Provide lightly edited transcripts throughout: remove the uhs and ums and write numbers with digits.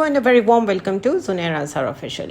and a very warm welcome to Zunair Azhar Official.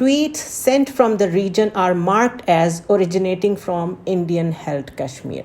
tweets sent from the region are marked as originating from Indian Health Kashmir.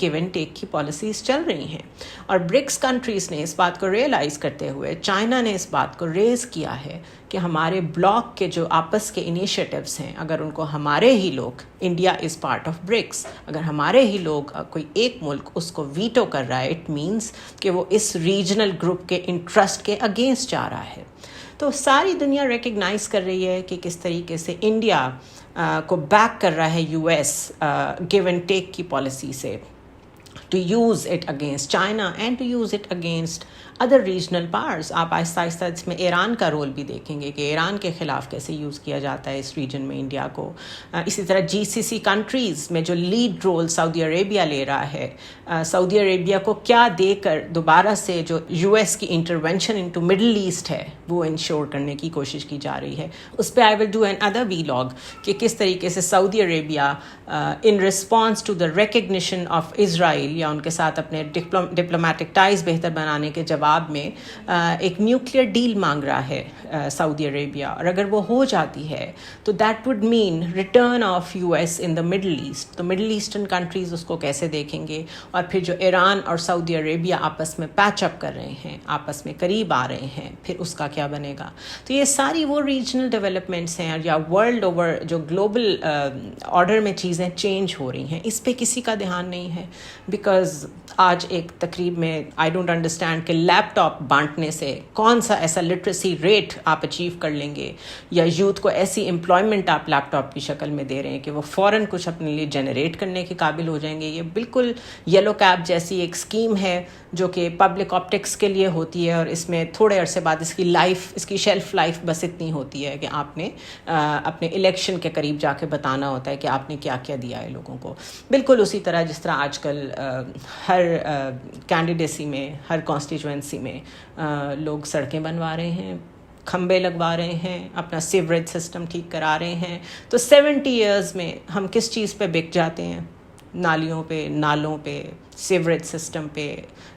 Give and take کی policies چل رہی ہیں. اور BRICS countries نے اس بات کو realise کرتے ہوئے, چائنا نے اس بات کو ریز کیا ہے کہ ہمارے بلاک کے جو آپس کے انیشیٹوز ہیں, اگر ان کو ہمارے ہی لوگ, India is part of BRICS, اگر ہمارے ہی لوگ, کوئی ایک ملک اس کو ویٹو کر رہا ہے, اٹ مینس کہ وہ اس ریجنل گروپ کے انٹرسٹ کے اگینسٹ جا رہا ہے. تو ساری دنیا ریکگنائز کر رہی ہے کہ کس طریقے سے انڈیا کو بیک کر رہا ہے U S give and take کی پالیسی سے, to use it against China and to use it against other regional powers. آپ آہستہ آہستہ اس میں ایران کا رول بھی دیکھیں گے کہ ایران کے خلاف کیسے یوز کیا جاتا ہے اس ریجن میں انڈیا کو. اسی طرح جی سی سی کنٹریز میں جو لیڈ رول سعودی عربیہ لے رہا ہے, سعودی عربیہ کو کیا دے کر دوبارہ سے جو یو ایس کی انٹرونشن انٹو مڈل ایسٹ ہے وہ انشور کرنے کی کوشش کی جا رہی ہے. اس پہ I will do another vlog کہ کس طریقے سے Saudi Arabia in response to the recognition of Israel یا ان کے ساتھ اپنے ڈپلومیٹک ٹائز بہتر بنانے کے جواب میں ایک نیوکلیئر ڈیل مانگ رہا ہے سعودی عربیہ. اور اگر وہ ہو جاتی ہے تو that would mean return of U S in the middle east. تو مڈل ایسٹرن کنٹریز اس کو کیسے دیکھیں گے, اور پھر جو ایران اور سعودی عربیہ آپس میں پیچ اپ کر رہے ہیں, آپس میں قریب آ رہے ہیں, پھر اس کا کیا بنے گا. تو یہ ساری وہ ریجنل ڈیولپمنٹس ہیں یا ورلڈ اوور جو گلوبل آرڈر میں چیزیں چینج ہو رہی ہیں, اس پہ کسی کا دھیان نہیں ہے. بیکاز آج ایک تقریب میں آئی ڈونٹ انڈرسٹینڈ کہ لیپ ٹاپ بانٹنے سے کون سا ایسا لٹریسی ریٹ آپ اچیو کر لیں گے, یا یوتھ کو ایسی امپلائمنٹ آپ لیپ ٹاپ کی شکل میں دے رہے ہیں کہ وہ فوراً کچھ اپنے لیے جنریٹ کرنے کے قابل ہو جائیں گے. یہ بالکل یلو کیب جیسی ایک اسکیم ہے جو کہ پبلک آپٹکس کے لیے ہوتی ہے, اور اس میں تھوڑے عرصے بعد اس کی شیلف لائف بس اتنی ہوتی ہے کہ آپ نے اپنے الیکشن کے قریب جا کے بتانا ہوتا ہے کہ آپ نے کیا کیا دیا ہے لوگوں کو. بالکل اسی طرح جس طرح آج کل ہر کینڈیڈیسی میں, ہر کانسٹیچوئنسی میں لوگ سڑکیں بنوا رہے ہیں, کھمبے لگوا رہے ہیں, اپنا سیوریج سسٹم ٹھیک کرا رہے ہیں. تو 70 ایئرز میں ہم کس چیز پہ بک جاتے ہیں؟ نالیوں پہ, نالوں پہ, سیوریج سسٹم پہ,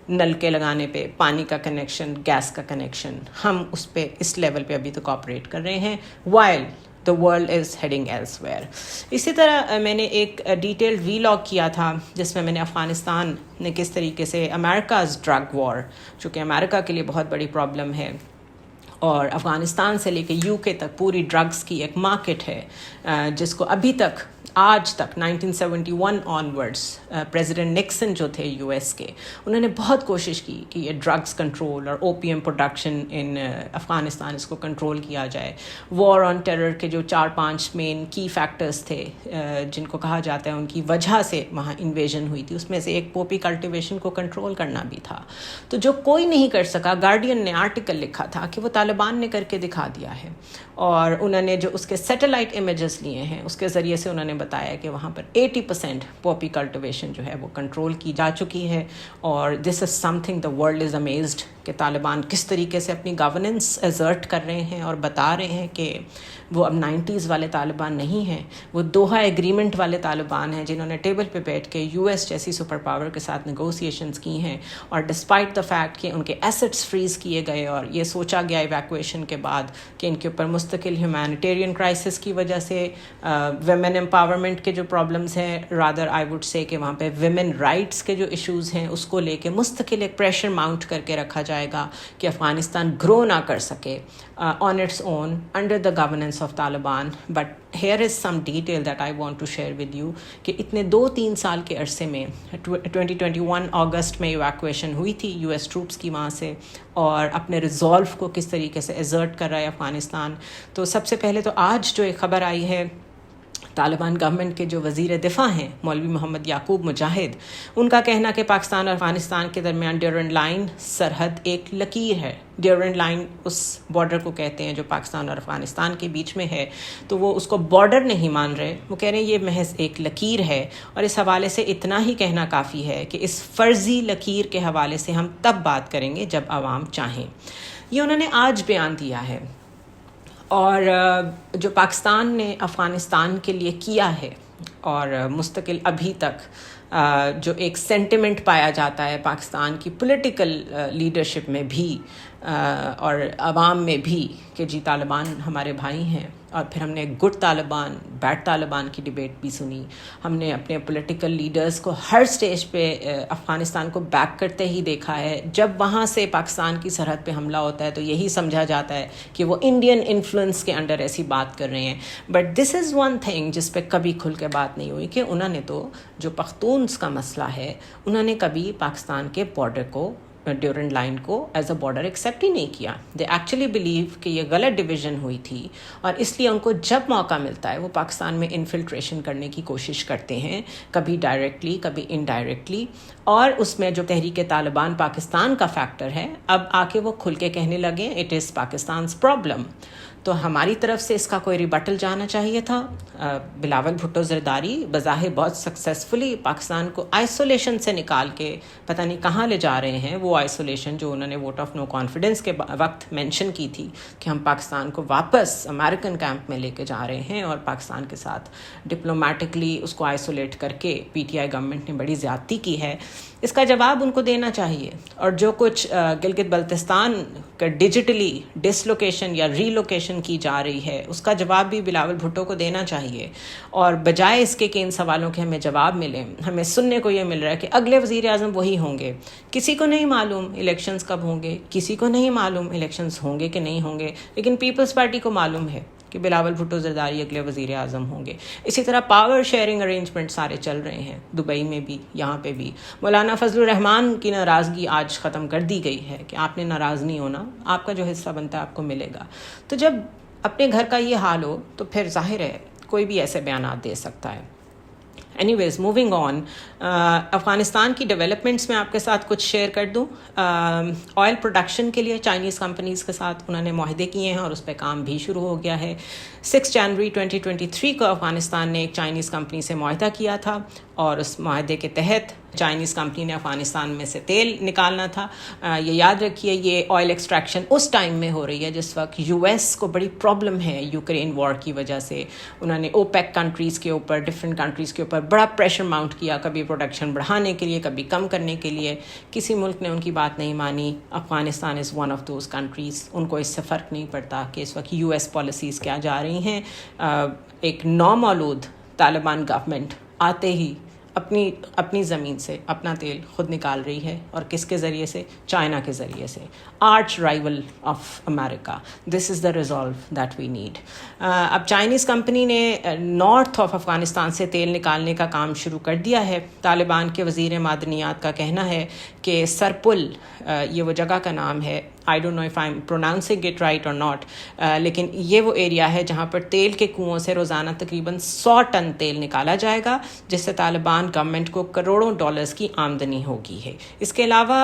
نلکے لگانے پہ, پانی کا کنیکشن, گیس کا کنیکشن. ہم اس پہ اس لیول پہ ابھی تک آپریٹ کر رہے ہیں while the world is heading elsewhere. اسی طرح میں نے ایک ڈیٹیلڈ ویلاگ کیا تھا جس میں میں نے افغانستان نے کس طریقے سے امریکاز ڈرگ وار, جو کہ امریکہ کے لیے بہت بڑی پرابلم ہے, اور افغانستان سے لے کے یو کے تک پوری ڈرگس کی ایک مارکیٹ ہے جس کو ابھی تک آج تک 1971 آنورڈس پریزیڈنٹ نکسن جو تھے یو ایس کے, انہوں نے بہت کوشش کی کہ یہ ڈرگس کنٹرول اور اوپیم پروڈکشن ان افغانستان اس کو کنٹرول کیا جائے. وار آن ٹیرر کے جو 4-5 مین کی فیکٹرز تھے جن کو کہا جاتا ہے ان کی وجہ سے وہاں انویژن ہوئی تھی, اس میں سے ایک پوپی کلٹیویشن کو کنٹرول کرنا بھی تھا. تو جو کوئی نہیں کر سکا, گارڈین نے آرٹیکل لکھا تھا کہ وہ طالبان نے کر کے دکھا دیا ہے, اور انہوں نے جو اس کے سیٹلائٹ امیجز لیے ہیں اس کے ذریعے سے انہوں نے بتایا کہ وہاں پر 80% پاپی کلٹیویشن جو ہے وہ کنٹرول کی جا چکی ہے. اور this is something the world is amazed کہ طالبان کس طریقے سے اپنی گورننس ایزرٹ کر رہے ہیں اور بتا رہے ہیں کہ وہ اب 90s والے طالبان نہیں ہیں, وہ دوحہ ایگریمنٹ والے طالبان ہیں جنہوں نے ٹیبل پہ بیٹھ کے یو ایس جیسی سپر پاور کے ساتھ نیگوسیشنز کی ہیں, اور ڈسپائٹ دا فیکٹ کہ ان کے ایسٹس فریز کیے گئے اور یہ سوچا گیا ایویکویشن کے بعد کہ ان کے اوپر مستقل ہیومینیٹیرین کرائسس کی وجہ سے ویمن امپاورمنٹ کے جو پرابلمس ہیں, رادر آئی وڈ سے کہ وہاں پہ ویمن رائٹس کے جو ایشوز ہیں اس کو لے کے مستقل ایک پریشر ماؤنٹ کر کے رکھا جائے گا کہ افغانستان گرو نہ کر سکے on its own under the governance of Taliban. But here is some detail that I want to share with you کہ اتنے 2-3 سال کے عرصے میں 2021 اگست میں ایویکویشن ہوئی تھی یو ایس ٹروپس کی وہاں سے, اور اپنے ریزولو کو کس طریقے سے ایزرٹ کر رہا ہے افغانستان. تو سب سے پہلے تو آج جو ایک خبر آئی ہے, طالبان گورنمنٹ کے جو وزیر دفاع ہیں مولوی محمد یعقوب مجاہد, ان کا کہنا کہ پاکستان اور افغانستان کے درمیان ڈیورنڈ لائن سرحد ایک لکیر ہے. ڈیورنڈ لائن اس بارڈر کو کہتے ہیں جو پاکستان اور افغانستان کے بیچ میں ہے, تو وہ اس کو بارڈر نہیں مان رہے, وہ کہہ رہے ہیں یہ محض ایک لکیر ہے. اور اس حوالے سے اتنا ہی کہنا کافی ہے کہ اس فرضی لکیر کے حوالے سے ہم تب بات کریں گے جب عوام چاہیں. یہ انہوں نے آج بیان دیا ہے. اور جو پاکستان نے افغانستان کے لیے کیا ہے اور مستقل ابھی تک جو ایک سینٹیمنٹ پایا جاتا ہے پاکستان کی پولیٹیکل لیڈرشپ میں بھی اور عوام میں بھی کہ جی طالبان ہمارے بھائی ہیں. اور پھر ہم نے گڈ طالبان بیڈ طالبان کی ڈبیٹ بھی سنی. ہم نے اپنے پولیٹیکل لیڈرز کو ہر سٹیج پہ افغانستان کو بیک کرتے ہی دیکھا ہے. جب وہاں سے پاکستان کی سرحد پہ حملہ ہوتا ہے تو یہی سمجھا جاتا ہے کہ وہ انڈین انفلوئنس کے انڈر ایسی بات کر رہے ہیں. But this is one thing جس پہ کبھی کھل کے بات نہیں ہوئی کہ انہوں نے تو جو پختونس کا مسئلہ ہے انہوں نے کبھی پاکستان کے بارڈر کو ڈیورنڈ لائن کو ایز اے بارڈر ایکسیپٹ ہی نہیں کیا. دے ایکچولی بلیو کہ یہ غلط ڈویژن ہوئی تھی اور اس لیے ان کو جب موقع ملتا ہے وہ پاکستان میں انفلٹریشن کرنے کی کوشش کرتے ہیں, کبھی ڈائریکٹلی کبھی انڈائریکٹلی. اور اس میں جو تحریک طالبان پاکستان کا فیکٹر ہے, اب آ کے وہ کھل کے کہنے لگے اٹ از پاکستان's پرابلم. تو ہماری طرف سے اس کا کوئی ریبٹل جانا چاہیے تھا. بلاول بھٹو زرداری بظاہر بہت سکسیسفلی پاکستان کو آئسولیشن سے نکال کے پتہ نہیں کہاں لے جا رہے ہیں. وہ آئسولیشن جو انہوں نے ووٹ آف نو کانفیڈنس کے وقت مینشن کی تھی کہ ہم پاکستان کو واپس امریکن کیمپ میں لے کے جا رہے ہیں اور پاکستان کے ساتھ ڈپلومیٹکلی اس کو آئسولیٹ کر کے پی ٹی آئی گورنمنٹ نے بڑی زیادتی کی ہے. اس کا جواب ان کو دینا چاہیے. اور جو کچھ گلگت بلتستان کا ڈیجیٹلی ڈسلوکیشن یا ری لوکیشن کی جا رہی ہے اس کا جواب بھی بلاول بھٹو کو دینا چاہیے. اور بجائے اس کے کہ ان سوالوں کے ہمیں جواب ملے, ہمیں سننے کو یہ مل رہا ہے کہ اگلے وزیر اعظم وہی ہوں گے. کسی کو نہیں معلوم الیکشنز کب ہوں گے, کسی کو نہیں معلوم الیکشنز ہوں گے کہ نہیں ہوں گے, لیکن پیپلز پارٹی کو معلوم ہے کہ بلاول بھٹو زرداری اگلے وزیر اعظم ہوں گے. اسی طرح پاور شیئرنگ ارینجمنٹ سارے چل رہے ہیں, دبئی میں بھی یہاں پہ بھی. مولانا فضل الرحمان کی ناراضگی آج ختم کر دی گئی ہے کہ آپ نے ناراض نہیں ہونا, آپ کا جو حصہ بنتا ہے آپ کو ملے گا. تو جب اپنے گھر کا یہ حال ہو تو پھر ظاہر ہے کوئی بھی ایسے بیانات دے سکتا ہے. Anyways moving on, Afghanistan کی ڈیولپمنٹس میں آپ کے ساتھ کچھ شیئر کر دوں. آئل پروڈکشن کے لیے چائنیز کمپنیز کے ساتھ انہوں نے معاہدے کیے ہیں اور اس پہ کام بھی شروع ہو گیا ہے. 6 جنوری 2023 کو افغانستان نے ایک چائنیز کمپنی سے معاہدہ کیا تھا اور اس معاہدے کے تحت چائنیز کمپنی نے افغانستان میں سے تیل نکالنا تھا. یہ یاد رکھیے یہ آئل ایکسٹریکشن اس ٹائم میں ہو رہی ہے جس وقت یو ایس کو بڑی پرابلم ہے یوکرین وار کی وجہ سے. انہوں نے اوپیک کنٹریز کے اوپر, ڈفرینٹ کنٹریز کے اوپر بڑا پریشر ماؤنٹ کیا, کبھی پروڈکشن بڑھانے کے لیے کبھی کم کرنے کے لیے. کسی ملک نے ان کی بات نہیں مانی. Afghanistan is one of those countries. ان کو اس سے فرق نہیں پڑتا کہ اس وقت یو ایس پالیسیز کیا جا رہی ہیں. ایک نومولود طالبان گورنمنٹ آتے ہی اپنی زمین سے اپنا تیل خود نکال رہی ہے, اور کس کے ذریعے سے؟ چائنا کے ذریعے سے, arch rival of America. This is the resolve that we need. اب چائنیز کمپنی نے نارتھ آف افغانستان سے تیل نکالنے کا کام شروع کر دیا ہے. طالبان کے وزیر معدنیات کا کہنا ہے کہ سرپل, یہ وہ جگہ کا نام ہے, I don't know if I'm pronouncing it right or not, لیکن یہ وہ ایریا ہے جہاں پر تیل کے کنوؤں سے روزانہ تقریباً 100 ٹن تیل نکالا جائے گا, جس سے طالبان گورنمنٹ کو کروڑوں ڈالرز کی آمدنی ہوگی ہے. اس کے علاوہ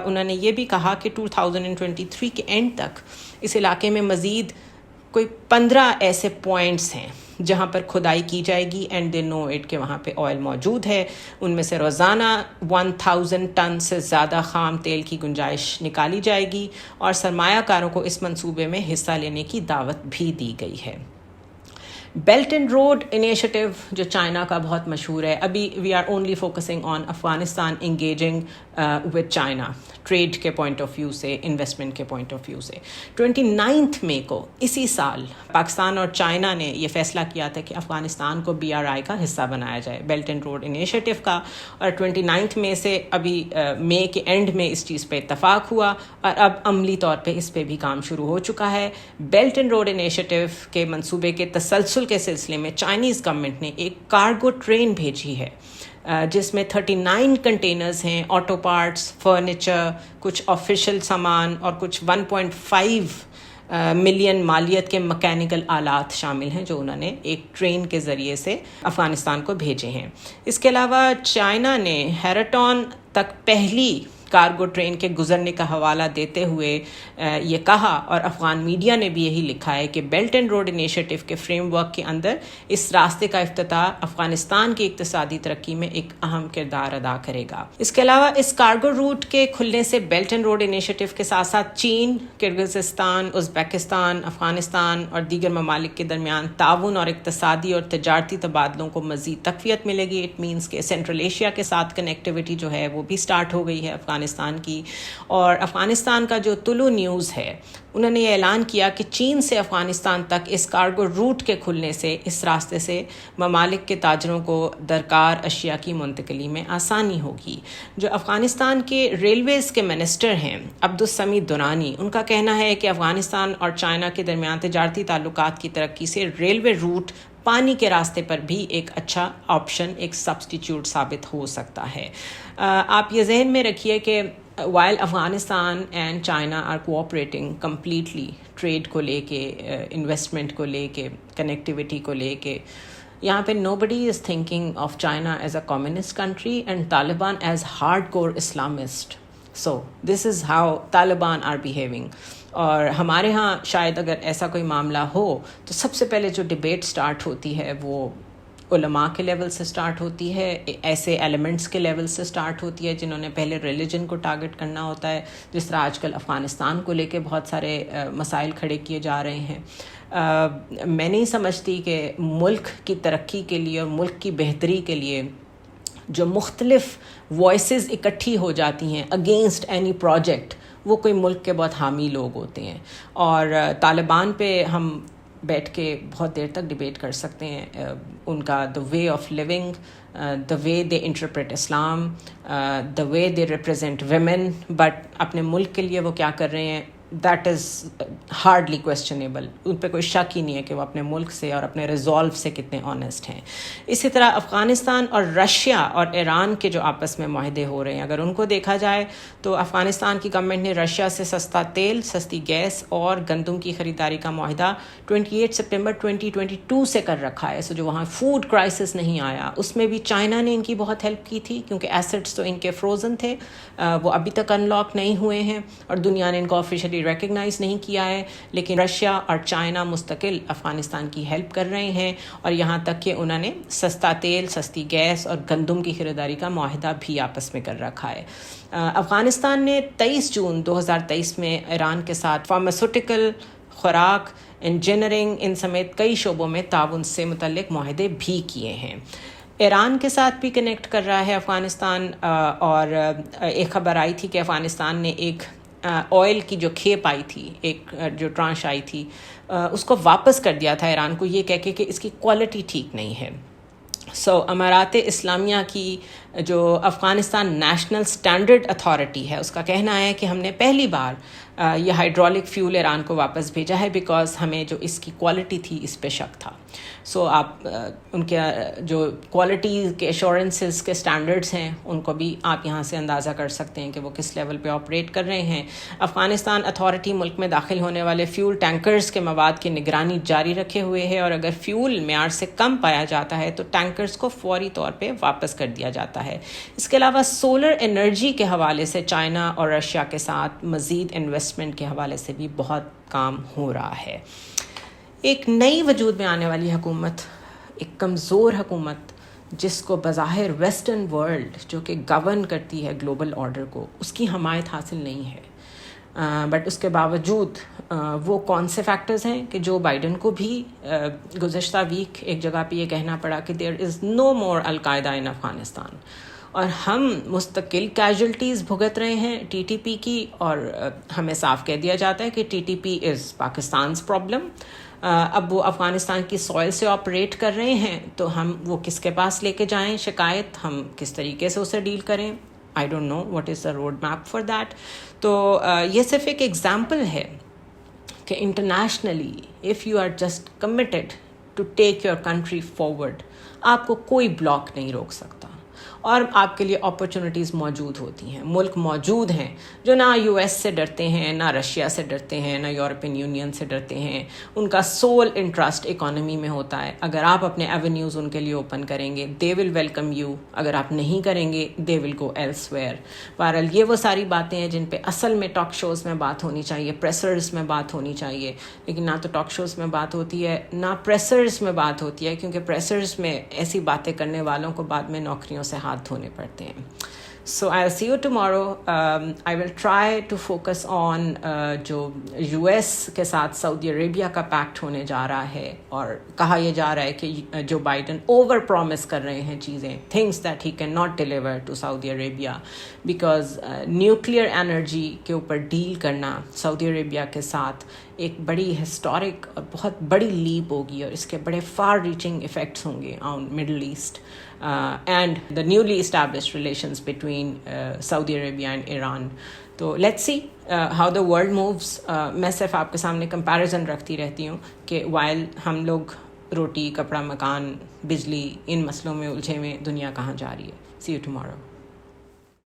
انہوں نے یہ بھی کہا کہ 2023 کے اینڈ تک اس علاقے میں مزید کوئی 15 ایسے پوائنٹس ہیں جہاں پر کھدائی کی جائے گی, اینڈ دے نو اٹ کہ وہاں پہ آئل موجود ہے. ان میں سے روزانہ 1000 ٹن سے زیادہ خام تیل کی گنجائش نکالی جائے گی, اور سرمایہ کاروں کو اس منصوبے میں حصہ لینے کی دعوت بھی دی گئی ہے. بیلٹ اینڈ روڈ انیشیٹو جو چائنا کا بہت مشہور ہے, ابھی we are only focusing on Afghanistan engaging with China, trade کے پوائنٹ آف ویو سے, انویسٹمنٹ کے پوائنٹ آف ویو سے. 29 مئی کو اسی سال پاکستان اور چائنا نے یہ فیصلہ کیا تھا کہ افغانستان کو BRI کا حصہ بنایا جائے, بیلٹ اینڈ روڈ انیشیٹو کا. اور 29 مئی سے ابھی مئی کے اینڈ میں اس چیز پہ اتفاق ہوا, اور اب عملی طور پہ اس پہ بھی کام شروع ہو چکا ہے. بیلٹ اینڈ روڈ انیشیٹو کے منصوبے کے تسلسل کے سلسلے میں چائنیز گورنمنٹ نے ایک کارگو ٹرین بھیجی ہے جس میں 39 کنٹینرز ہیں, آٹو پارٹس, فرنیچر, کچھ آفیشیل سامان اور کچھ 1.5 ملین مالیت کے مکینیکل آلات شامل ہیں جو انہوں نے ایک ٹرین کے ذریعے سے افغانستان کو بھیجے ہیں. اس کے علاوہ چائنا نے ہیراٹون تک پہلی کارگو ٹرین کے گزرنے کا حوالہ دیتے ہوئے یہ کہا، اور افغان میڈیا نے بھی یہی لکھا ہے کہ بیلٹ اینڈ روڈ انیشیٹو کے فریم ورک کے اندر اس راستے کا افتتاح افغانستان کی اقتصادی ترقی میں ایک اہم کردار ادا کرے گا۔ اس کے علاوہ اس کارگو روٹ کے کھلنے سے بیلٹ اینڈ روڈ انیشیٹو کے ساتھ ساتھ چین، کرغزستان، ازبکستان، افغانستان اور دیگر ممالک کے درمیان تعاون اور اقتصادی اور تجارتی تبادلوں کو مزید تقویت ملے گی۔ اٹ مینس کہ سینٹرل ایشیا کے ساتھ کنیکٹیوٹی جو ہے وہ بھی سٹارٹ ہو گئی ہے افغانستان کی۔ اور افغانستان کا جو طلوع نیوز ہے، انہوں نے یہ اعلان کیا کہ چین سے افغانستان تک اس کارگو روٹ کے کھلنے سے اس راستے سے ممالک کے تاجروں کو درکار اشیاء کی منتقلی میں آسانی ہوگی۔ جو افغانستان کے ریلویز کے منسٹر ہیں عبدالسمیع درانی، ان کا کہنا ہے کہ افغانستان اور چائنا کے درمیان تجارتی تعلقات کی ترقی سے ریلوے روٹ پانی کے راستے پر بھی ایک اچھا آپشن، ایک سبسٹیچیوٹ ثابت ہو سکتا ہے۔ آپ یہ ذہن میں رکھیے کہ while Afghanistan and China are cooperating completely trade کو لے کے، انویسٹمنٹ کو لے کے، کنیکٹیوٹی کو لے کے، یہاں پہ nobody is thinking of China as a communist country and Taliban as hardcore Islamist. So this is how Taliban are behaving. اور ہمارے ہاں شاید اگر ایسا کوئی معاملہ ہو تو سب سے پہلے جو ڈبیٹ سٹارٹ ہوتی ہے وہ علماء کے لیول سے سٹارٹ ہوتی ہے، ایسے ایلیمنٹس کے لیول سے سٹارٹ ہوتی ہے جنہوں نے پہلے ریلیجن کو ٹارگٹ کرنا ہوتا ہے، جس طرح آج کل افغانستان کو لے کے بہت سارے مسائل کھڑے کیے جا رہے ہیں۔ میں نہیں سمجھتی کہ ملک کی ترقی کے لیے اور ملک کی بہتری کے لیے جو مختلف وائسز اکٹھی ہو جاتی ہیں اگینسٹ اینی پروجیکٹ، وہ کوئی ملک کے بہت حامی لوگ ہوتے ہیں۔ اور طالبان پہ ہم بیٹھ کے بہت دیر تک ڈبیٹ کر سکتے ہیں، ان کا the way of living, the way they interpret Islam, the way they represent women, but اپنے ملک کے لیے وہ کیا کر رہے ہیں دیٹ از ہارڈلی کویسچنیبل۔ ان پہ کوئی شک ہی نہیں ہے کہ وہ اپنے ملک سے اور اپنے ریزولو سے کتنے آنیسٹ ہیں۔ اسی طرح افغانستان اور رشیا اور ایران کے جو آپس میں معاہدے ہو رہے ہیں، اگر ان کو دیکھا جائے تو افغانستان کی گورنمنٹ نے رشیا سے سستا تیل، سستی گیس اور گندم کی خریداری کا معاہدہ 28 سپٹمبر 2022 سے کر رکھا ہے۔ سو جو وہاں فوڈ کرائسس نہیں آیا، اس میں بھی چائنا نے ان کی بہت ہیلپ کی تھی، کیونکہ ایسٹس تو ان کے فروزن تھے، وہ ابھی تک ان لاک نہیں ہوئے ہیں اور دنیا نے ان کو آفیشلی ریکگنائز نہیں کیا ہے، لیکن رشیا اور چائنا مستقل افغانستان کی ہیلپ کر رہے ہیں، اور یہاں تک کہ انہوں نے سستا تیل، سستی گیس اور گندم کی خریداری کا معاہدہ بھی آپس میں کر رکھا ہے۔ افغانستان نے 23 جون 2023 میں ایران کے ساتھ فارماسیوٹیکل، خوراک، انجینئرنگ ان سمیت کئی شعبوں میں تعاون سے متعلق معاہدے بھی کیے ہیں۔ ایران کے ساتھ بھی کنیکٹ کر رہا ہے افغانستان، اور ایک خبر آئی تھی کہ افغانستان نے ایک آئل کی جو کھیپ آئی تھی، ایک جو ٹرانش آئی تھی، اس کو واپس کر دیا تھا ایران کو، یہ کہہ کے کہ اس کی کوالٹی ٹھیک نہیں ہے۔ امارات اسلامیہ کی جو افغانستان نیشنل سٹینڈرڈ اتھارٹی ہے، اس کا کہنا ہے کہ ہم نے پہلی بار یہ ہائیڈرولک فیول ایران کو واپس بھیجا ہے بیکاز ہمیں جو اس کی کوالٹی تھی اس پہ شک تھا۔ آپ ان کے جو کوالٹی کے ایشورنسز کے سٹینڈرڈز ہیں ان کو بھی آپ یہاں سے اندازہ کر سکتے ہیں کہ وہ کس لیول پہ آپریٹ کر رہے ہیں۔ افغانستان اتھارٹی ملک میں داخل ہونے والے فیول ٹینکرز کے مواد کی نگرانی جاری رکھے ہوئے ہے، اور اگر فیول معیار سے کم پایا جاتا ہے تو ٹینکرز کو فوری طور پہ واپس کر دیا جاتا ہے۔ اس کے علاوہ سولر انرجی کے حوالے سے چائنا اور رشیا کے ساتھ مزید انویسٹمنٹ کے حوالے سے بھی بہت کام ہو رہا ہے۔ ایک نئی وجود میں آنے والی حکومت، ایک کمزور حکومت جس کو بظاہر ویسٹرن ورلڈ جو کہ گورن کرتی ہے گلوبل آرڈر کو، اس کی حمایت حاصل نہیں ہے، بٹ اس کے باوجود وہ کون سے فیکٹرز ہیں کہ جو بائیڈن کو بھی گزشتہ ویک ایک جگہ پہ یہ کہنا پڑا کہ دیر از نو مور القاعدہ ان افغانستان، اور ہم مستقل کیجولٹیز بھگت رہے ہیں ٹی ٹی پی کی، اور ہمیں صاف کہہ دیا جاتا ہے کہ ٹی ٹی پی از پاکستان's پرابلم۔ اب وہ افغانستان کی سوئل سے آپریٹ کر رہے ہیں تو ہم وہ کس کے پاس لے کے جائیں شکایت، ہم کس طریقے سے اسے ڈیل کریں، I don't know what is the road map for that. تو یہ صرف ایک ایگزامپل ہے کہ internationally if you are just committed to take your country forward, آپ کو کوئی بلاک نہیں روک سکتا، اور آپ کے لیے اپرچونیٹیز موجود ہوتی ہیں. ملک موجود ہیں جو نہ یو ایس سے ڈرتے ہیں، نہ رشیا سے ڈرتے ہیں، نہ یورپین یونین سے ڈرتے ہیں. ان کا سول انٹرسٹ اکانومی میں ہوتا ہے. اگر آپ اپنے ایونیوز ان کے لیے اوپن کریں گے دے ول ویلکم یو. اگر آپ نہیں کریں گے دے ول گو ایلس ویئر. بہرحال یہ وہ ساری باتیں ہیں جن پہ اصل میں ٹاک شوز میں بات ہونی چاہیے، پریسرز میں بات ہونی چاہیے. لیکن نہ تو ٹاک شوز میں بات ہوتی ہے نہ پریسرز میں بات ہوتی ہے، کیونکہ پریسرز میں ایسی باتیں کرنے والوں کو بعد میں نوکریوں سے ہاتھ دھونے پڑتے ہیں. So I'll see you tomorrow. I will try to focus on جو یو ایس کے ساتھ سعودی عربیہ کا پیکٹ ہونے جا رہا ہے، اور کہا یہ جا رہا ہے کہ جو بائیڈن اوور پرومس کر رہے ہیں چیزیں، things that he can not deliver to Saudi Arabia, because nuclear energy کے اوپر ڈیل کرنا سعودی عربیہ کے ساتھ ایک بڑی ہسٹورک اور بہت بڑی لیپ ہوگی، اور اس کے بڑے فار ریچنگ ایفیکٹس ہوں گے on Middle East and the newly established relations between Saudi Arabia and Iran. تو let's see how the world moves. میں صرف آپ کے سامنے کمپیریزن رکھتی رہتی ہوں کہ while ہم لوگ روٹی، کپڑا، مکان، بجلی، ان مسئلوں میں الجھے ہوئے، دنیا کہاں جا رہی ہے. See you tomorrow.